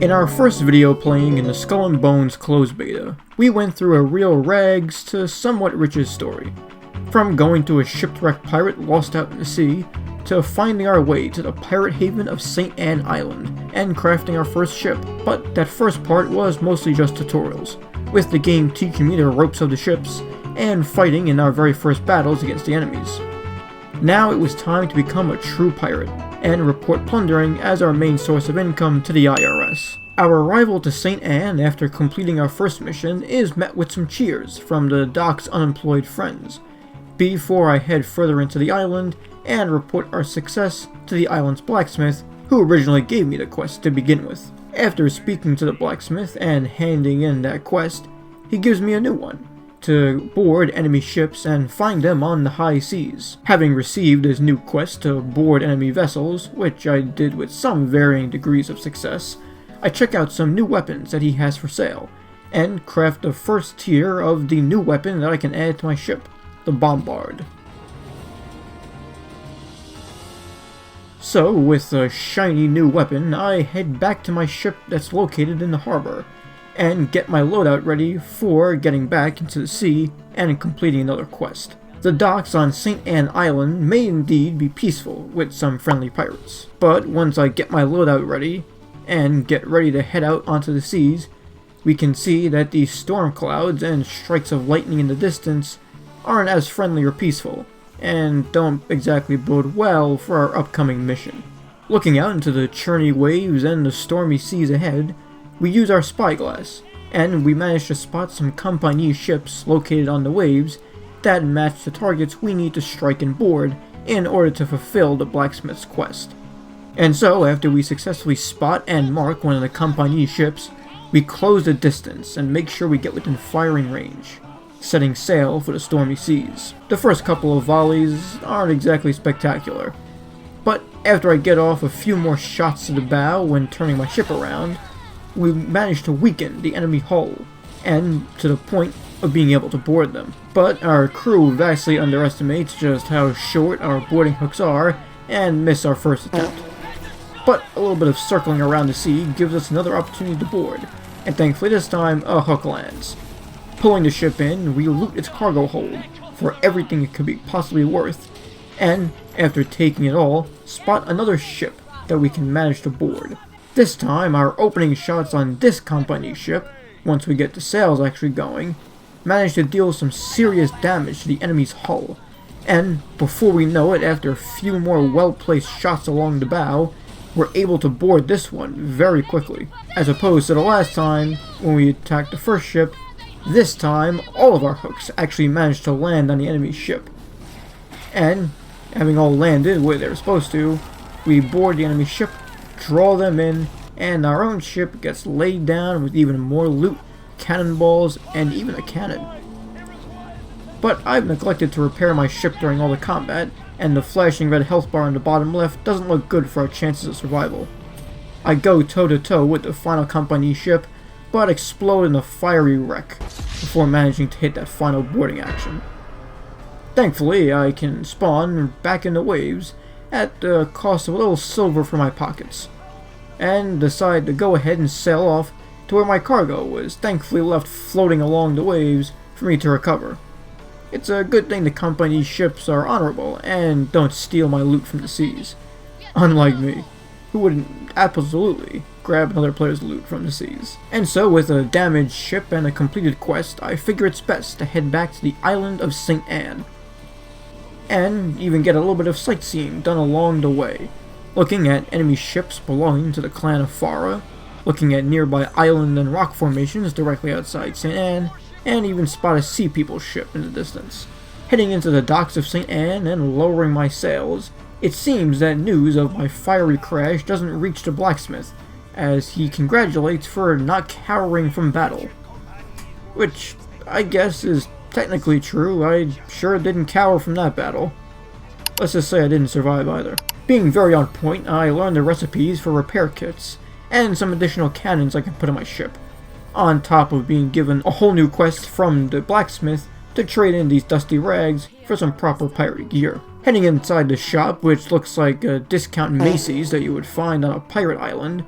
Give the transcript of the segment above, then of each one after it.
In our first video playing in the Skull and Bones closed beta, we went through a real rags to somewhat riches story. From going to a shipwrecked pirate lost out in the sea, to finding our way to the pirate haven of St. Anne Island, and crafting our first ship. But that first part was mostly just tutorials, with the game teaching me the ropes of the ships, and fighting in our very first battles against the enemies. Now it was time to become a true pirate, and report plundering as our main source of income to the IRS. Our arrival to St. Anne after completing our first mission is met with some cheers from the dock's unemployed friends, before I head further into the island and report our success to the island's blacksmith, who originally gave me the quest to begin with. After speaking to the blacksmith and handing in that quest, he gives me a new one, to board enemy ships and find them on the high seas. Having received his new quest to board enemy vessels, which I did with some varying degrees of success, I check out some new weapons that he has for sale, and craft the first tier of the new weapon that I can add to my ship, the Bombard. So, with a shiny new weapon, I head back to my ship that's located in the harbor, and get my loadout ready for getting back into the sea and completing another quest. The docks on St. Anne Island may indeed be peaceful with some friendly pirates, but once I get my loadout ready and get ready to head out onto the seas, we can see that the storm clouds and strikes of lightning in the distance aren't as friendly or peaceful, and don't exactly bode well for our upcoming mission. Looking out into the churny waves and the stormy seas ahead, we use our spyglass, and we manage to spot some company ships located on the waves that match the targets we need to strike and board in order to fulfill the blacksmith's quest. And so, after we successfully spot and mark one of the company ships, we close the distance and make sure we get within firing range, setting sail for the stormy seas. The first couple of volleys aren't exactly spectacular, but after I get off a few more shots to the bow when turning my ship around, we managed to weaken the enemy hull, and to the point of being able to board them. But our crew vastly underestimates just how short our boarding hooks are, and miss our first attempt. But a little bit of circling around the sea gives us another opportunity to board, and thankfully this time a hook lands. Pulling the ship in, we loot its cargo hold for everything it could be possibly worth, and after taking it all, spot another ship that we can manage to board. This time, our opening shots on this company ship, once we get the sails actually going, manage to deal some serious damage to the enemy's hull, and before we know it, after a few more well-placed shots along the bow, we're able to board this one very quickly. As opposed to the last time, when we attacked the first ship, this time all of our hooks actually managed to land on the enemy's ship. And, having all landed where they were supposed to, we board the enemy ship, draw them in, and our own ship gets laid down with even more loot, cannonballs, and even a cannon. But I've neglected to repair my ship during all the combat, and the flashing red health bar on the bottom left doesn't look good for our chances of survival. I go toe-to-toe with the final company ship, but explode in a fiery wreck before managing to hit that final boarding action. Thankfully, I can spawn back in the waves at the cost of a little silver for my pockets, and decide to go ahead and sail off to where my cargo was thankfully left floating along the waves for me to recover. It's a good thing the company ships are honorable and don't steal my loot from the seas, unlike me, who would absolutely grab another player's loot from the seas. And so, with a damaged ship and a completed quest, I figure it's best to head back to the island of St. Anne, and even get a little bit of sightseeing done along the way, looking at enemy ships belonging to the clan of Farah, looking at nearby island and rock formations directly outside St. Anne, and even spot a Sea People ship in the distance. Heading into the docks of St. Anne and lowering my sails, it seems that news of my fiery crash doesn't reach the blacksmith, as he congratulates for not cowering from battle. Which, I guess, is technically true. I sure didn't cower from that battle. Let's just say I didn't survive either. Being very on point, I learned the recipes for repair kits, and some additional cannons I can put on my ship, on top of being given a whole new quest from the blacksmith to trade in these dusty rags for some proper pirate gear. Heading inside the shop, which looks like a discount Macy's that you would find on a pirate island,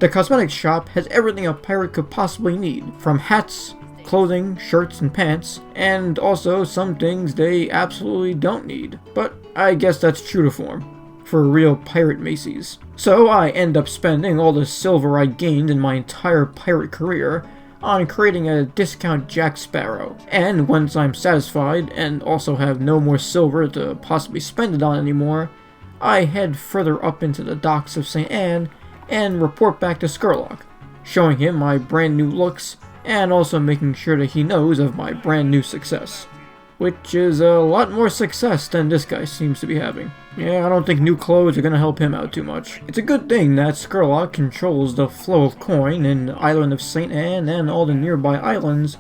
The cosmetics shop has everything a pirate could possibly need, from hats, clothing, shirts, and pants, and also some things they absolutely don't need. But I guess that's true to form for real pirate Macy's. So I end up spending all the silver I gained in my entire pirate career on creating a discount Jack Sparrow. And once I'm satisfied and also have no more silver to possibly spend it on anymore, I head further up into the docks of St. Anne and report back to Skurlock, showing him my brand new looks and also making sure that he knows of my brand new success. Which is a lot more success than this guy seems to be having. Yeah, I don't think new clothes are gonna help him out too much. It's a good thing that Skurlock controls the flow of coin in the island of St. Anne and all the nearby islands,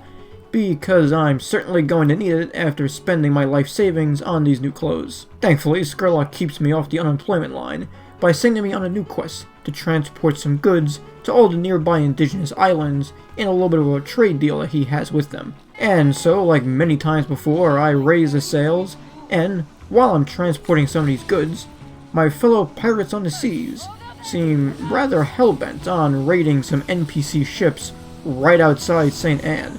because I'm certainly going to need it after spending my life savings on these new clothes. Thankfully, Skurlock keeps me off the unemployment line by sending me on a new quest to transport some goods to all the nearby indigenous islands in a little bit of a trade deal that he has with them. And so, like many times before, I raise the sails, and while I'm transporting some of these goods, my fellow pirates on the seas seem rather hell-bent on raiding some NPC ships right outside St. Anne.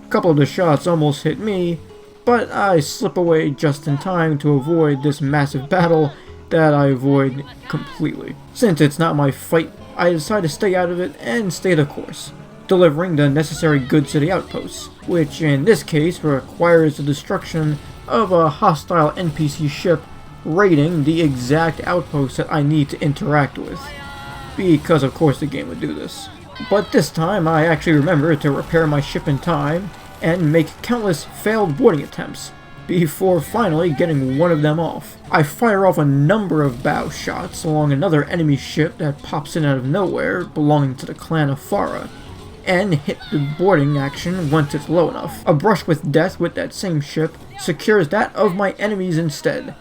A couple of the shots almost hit me, but I slip away just in time to avoid this massive battle that I avoid completely. Since it's not my fight, I decide to stay out of it and stay the course, delivering the necessary goods to the outposts, which in this case requires the destruction of a hostile NPC ship raiding the exact outpost that I need to interact with, because of course the game would do this. But this time I actually remember to repair my ship in time and make countless failed boarding attempts before finally getting one of them off. I fire off a number of bow shots along another enemy ship that pops in out of nowhere belonging to the clan of Farah, and hit the boarding action once it's low enough. A brush with death with that same ship secures that of my enemies instead,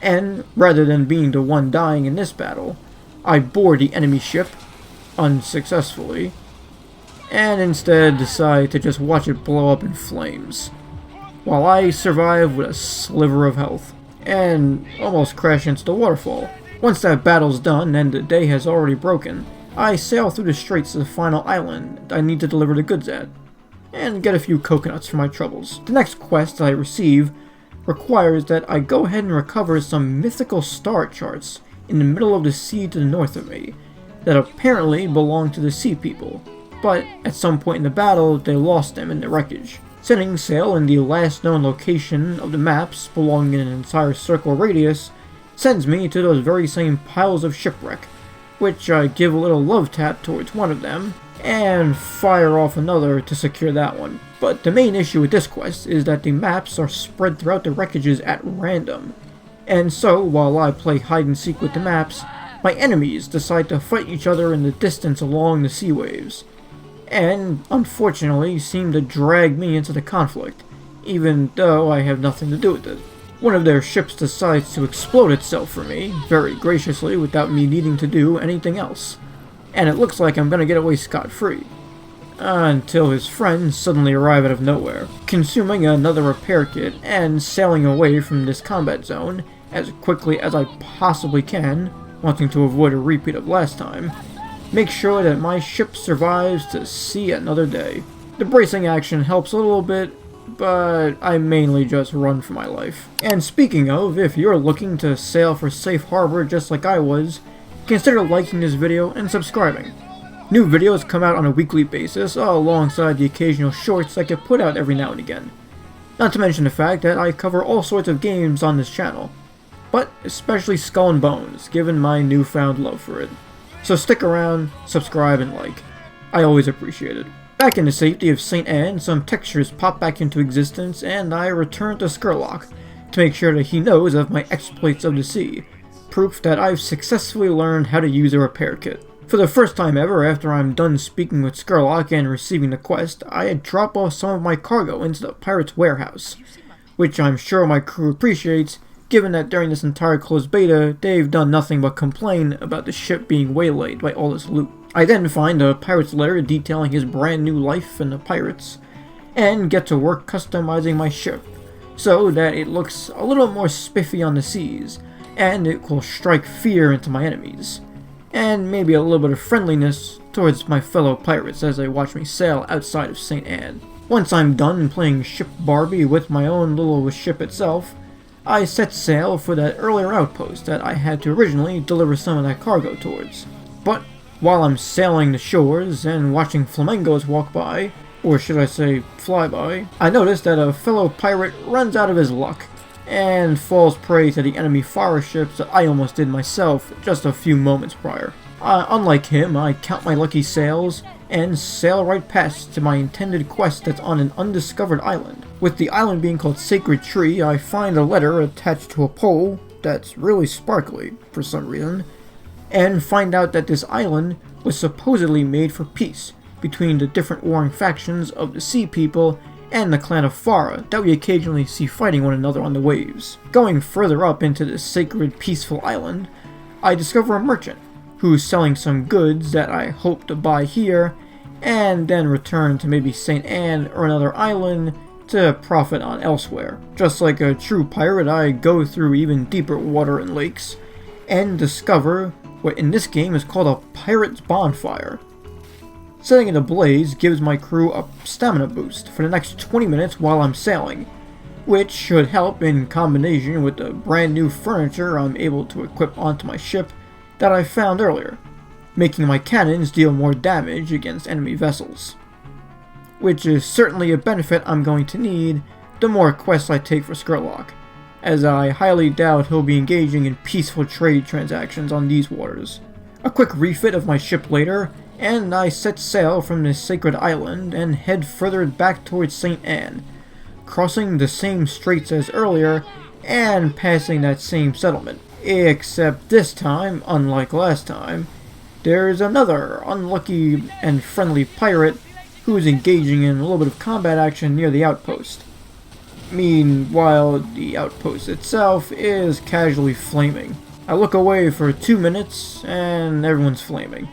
and rather than being the one dying in this battle, I board the enemy ship, unsuccessfully, and instead decide to just watch it blow up in flames, while I survive with a sliver of health, and almost crash into the waterfall. Once that battle's done and the day has already broken, I sail through the straits to the final island I need to deliver the goods at, and get a few coconuts for my troubles. The next quest I receive requires that I go ahead and recover some mythical star charts in the middle of the sea to the north of me, that apparently belong to the sea people, but at some point in the battle they lost them in the wreckage. Setting sail in the last known location of the maps belonging in an entire circle radius sends me to those very same piles of shipwreck, which I give a little love tap towards one of them, and fire off another to secure that one. But the main issue with this quest is that the maps are spread throughout the wreckages at random, and so while I play hide and seek with the maps, my enemies decide to fight each other in the distance along the sea waves, and unfortunately seem to drag me into the conflict, even though I have nothing to do with it. One of their ships decides to explode itself for me, very graciously without me needing to do anything else, and it looks like I'm gonna get away scot-free, until his friends suddenly arrive out of nowhere, consuming another repair kit and sailing away from this combat zone as quickly as I possibly can, wanting to avoid a repeat of last time. Make sure that my ship survives to see another day. The bracing action helps a little bit, but I mainly just run for my life. And speaking of, if you're looking to sail for safe harbor just like I was, consider liking this video and subscribing. New videos come out on a weekly basis alongside the occasional shorts I get put out every now and again. Not to mention the fact that I cover all sorts of games on this channel, but especially Skull and Bones, given my newfound love for it. So stick around, subscribe, and like. I always appreciate it. Back in the safety of St. Anne, some textures pop back into existence, and I return to Skurlock to make sure that he knows of my exploits of the sea, proof that I've successfully learned how to use a repair kit. For the first time ever after I'm done speaking with Skurlock and receiving the quest, I drop off some of my cargo into the pirate's warehouse, which I'm sure my crew appreciates, given that during this entire closed beta, they've done nothing but complain about the ship being waylaid by all this loot. I then find a pirate's letter detailing his brand new life in the pirates, and get to work customizing my ship, so that it looks a little more spiffy on the seas, and it will strike fear into my enemies. and maybe a little bit of friendliness towards my fellow pirates as they watch me sail outside of St. Anne. Once I'm done playing Ship Barbie with my own little ship itself, I set sail for that earlier outpost that I had to originally deliver some of that cargo towards. But while I'm sailing the shores and watching flamingos walk by, or should I say fly by, I notice that a fellow pirate runs out of his luck and falls prey to the enemy fire ships that I almost did myself just a few moments prior. Unlike him, I count my lucky sails and sail right past to my intended quest that's on an undiscovered island. With the island being called Sacred Tree, I find a letter attached to a pole that's really sparkly for some reason, and find out that this island was supposedly made for peace between the different warring factions of the Sea People and the clan of Farah that we occasionally see fighting one another on the waves. Going further up into this sacred, peaceful island, I discover a merchant who's selling some goods that I hope to buy here, and then return to maybe St. Anne or another island to profit on elsewhere. Just like a true pirate, I go through even deeper water and lakes, and discover what in this game is called a pirate's bonfire. Setting it ablaze gives my crew a stamina boost for the next 20 minutes while I'm sailing, which should help in combination with the brand new furniture I'm able to equip onto my ship that I found earlier, making my cannons deal more damage against enemy vessels. Which is certainly a benefit I'm going to need the more quests I take for Skurlock, as I highly doubt he'll be engaging in peaceful trade transactions on these waters. A quick refit of my ship later, and I set sail from this sacred island and head further back towards St. Anne, crossing the same straits as earlier and passing that same settlement. Except this time, unlike last time, there's another unlucky and friendly pirate who is engaging in a little bit of combat action near the outpost. Meanwhile, the outpost itself is casually flaming. I look away for 2 minutes and everyone's flaming.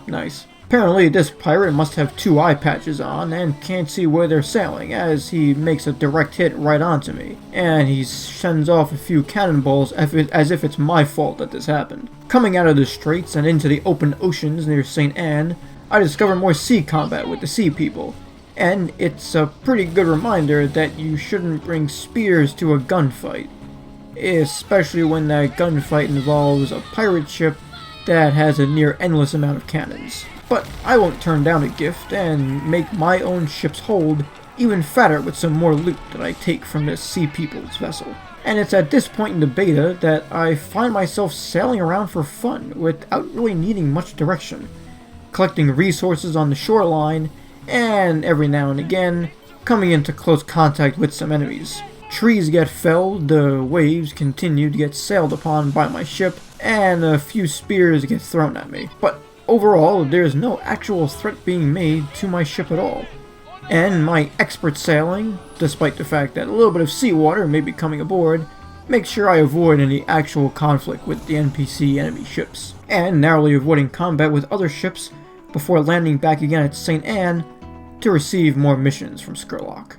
Nice. Apparently this pirate must have 2 eye patches on and can't see where they're sailing, as he makes a direct hit right onto me, and he sends off a few cannonballs as if it's my fault that this happened. Coming out of the straits and into the open oceans near St. Anne, I discover more sea combat with the Sea People, and it's a pretty good reminder that you shouldn't bring spears to a gunfight, especially when that gunfight involves a pirate ship that has a near endless amount of cannons. But I won't turn down a gift and make my own ship's hold even fatter with some more loot that I take from this Sea People's vessel. And it's at this point in the beta that I find myself sailing around for fun without really needing much direction, collecting resources on the shoreline, and every now and again coming into close contact with some enemies. Trees get felled, the waves continue to get sailed upon by my ship, and a few spears get thrown at me. But overall, there's no actual threat being made to my ship at all. And my expert sailing, despite the fact that a little bit of seawater may be coming aboard, makes sure I avoid any actual conflict with the NPC enemy ships, and narrowly avoiding combat with other ships before landing back again at St. Anne to receive more missions from Skurlock.